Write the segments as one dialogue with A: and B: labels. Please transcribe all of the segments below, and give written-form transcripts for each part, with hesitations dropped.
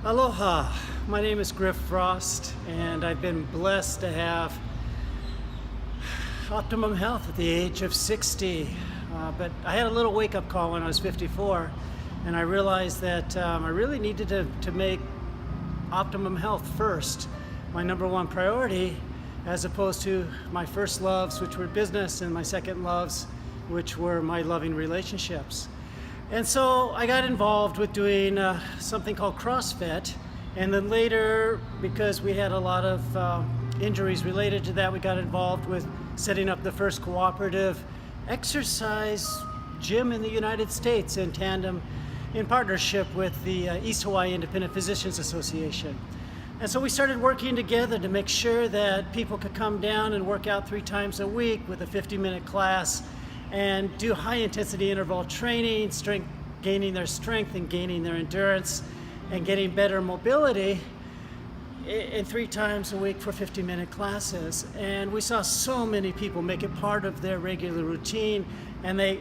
A: Aloha, my name is Griff Frost, and I've been blessed to have optimum health at the age of 60. But I had a little wake-up call when I was 54, and I realized that I really needed to make optimum health first, my number one priority, as opposed to my first loves, which were business, and my second loves, which were my loving relationships. And so I got involved with doing something called CrossFit, and then later, because we had a lot of injuries related to that, we got involved with setting up the first cooperative exercise gym in the United States in tandem, in partnership with the East Hawaii Independent Physicians Association. And so we started working together to make sure that people could come down and work out 3 times a week with a 50-minute class and do high-intensity interval training, gaining their strength and gaining their endurance and getting better mobility in 3 times a week for 50-minute classes. And we saw so many people make it part of their regular routine, and they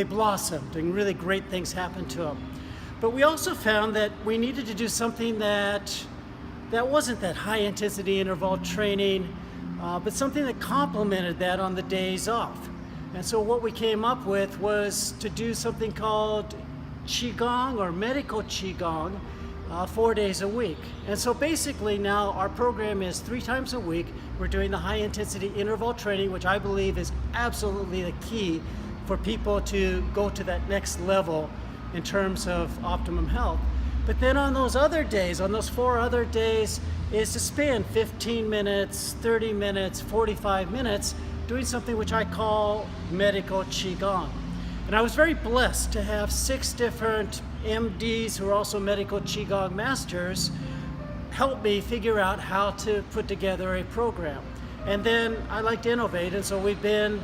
A: blossomed, and really great things happened to them. But we also found that we needed to do something that wasn't that high-intensity interval training, but something that complemented that on the days off. And so what we came up with was to do something called Qigong or medical Qigong 4 days a week. And so basically now our program is 3 times a week. We're doing the high intensity interval training, which I believe is absolutely the key for people to go to that next level in terms of optimum health. But then on those other days, on those 4 other days, is to spend 15 minutes, 30 minutes, 45 minutes doing something which I call medical Qigong. And I was very blessed to have 6 different MDs who are also medical Qigong masters help me figure out how to put together a program. And then I like to innovate, and so we've been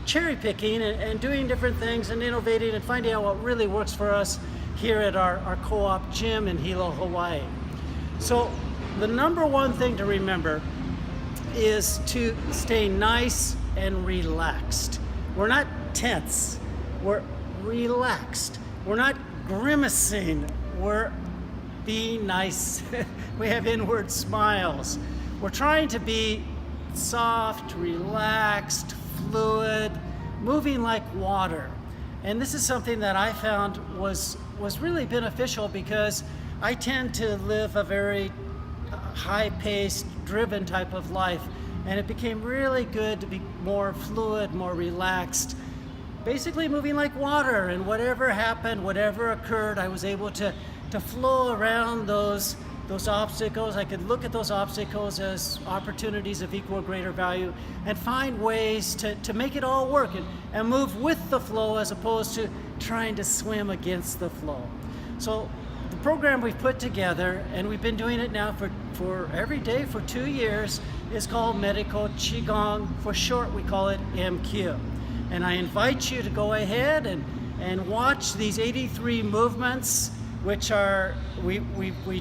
A: cherry picking and doing different things and innovating and finding out what really works for us here at our co-op gym in Hilo, Hawaii. So the number one thing to remember is to stay nice and relaxed. We're not tense, we're relaxed. We're not grimacing, we're being nice. We have inward smiles. We're trying to be soft, relaxed, fluid, moving like water. And this is something that I found was really beneficial because I tend to live a very high-paced, driven type of life. And it became really good to be more fluid, more relaxed, basically moving like water. And whatever happened, whatever occurred, I was able to flow around those obstacles. I could look at those obstacles as opportunities of equal or greater value and find ways to make it all work and move with the flow as opposed to trying to swim against the flow. So the program we've put together, and we've been doing it now for every day for 2 years, is called Medical Qigong. For short, we call it MQ. And I invite you to go ahead and watch these 83 movements, which are we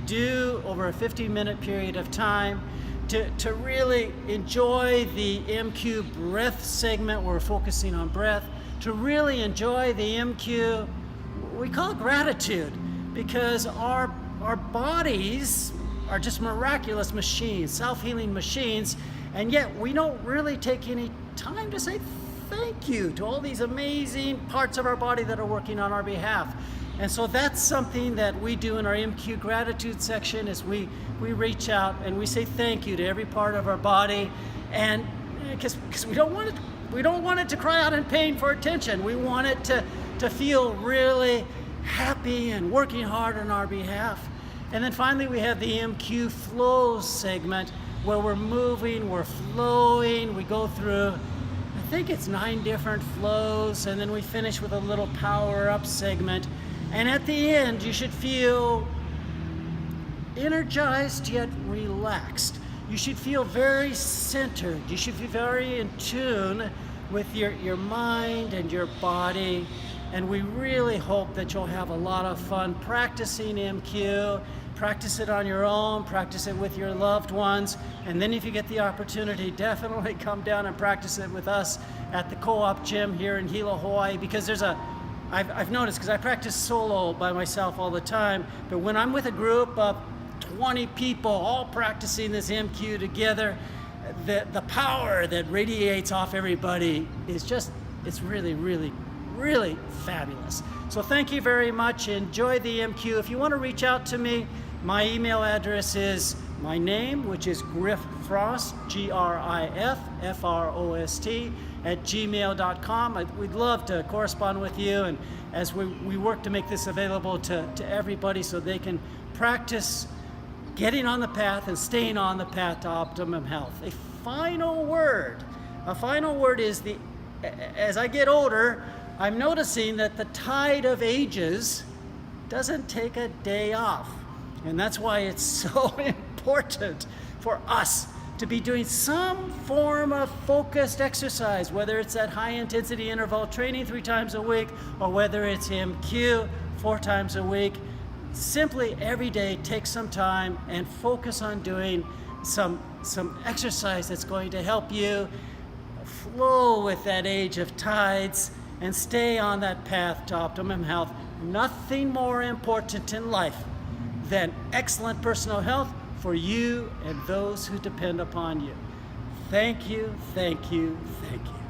A: do over a 50-minute period of time to really enjoy the MQ breath segment. We're focusing on breath. To really enjoy the MQ, we call it gratitude, because our bodies are just miraculous machines, self-healing machines, and yet we don't really take any time to say thank you to all these amazing parts of our body that are working on our behalf. And so that's something that we do in our MQ gratitude section, is we reach out and we say thank you to every part of our body, and because we don't want it to cry out in pain for attention. We want it to feel really happy and working hard on our behalf. And then finally we have the MQ flow segment, where we're moving, we're flowing, we go through, I think it's 9 different flows, and then we finish with a little power up segment. And at the end, you should feel energized yet relaxed. You should feel very centered. You should be very in tune with your mind and your body. And we really hope that you'll have a lot of fun practicing MQ. Practice it on your own, practice it with your loved ones, and then if you get the opportunity, definitely come down and practice it with us at the co-op gym here in Hilo, Hawaii, because I've noticed, because I practice solo by myself all the time, but when I'm with a group of 20 people all practicing this MQ together. The power that radiates off everybody is just, it's really, really, really fabulous. So thank you very much. Enjoy the MQ. If you want to reach out to me, my email address is my name, which is Griff Frost, GRIFFROST, @gmail.com. We'd love to correspond with you, and as we work to make this available to everybody so they can practice getting on the path and staying on the path to optimum health. A final word is, as I get older, I'm noticing that the tide of ages doesn't take a day off. And that's why it's so important for us to be doing some form of focused exercise, whether it's that high intensity interval training 3 times a week, or whether it's MQ 4 times a week. Simply every day take some time and focus on doing some exercise that's going to help you flow with that age of tides and stay on that path to optimum health. Nothing more important in life than excellent personal health for you and those who depend upon you. Thank you, thank you, thank you.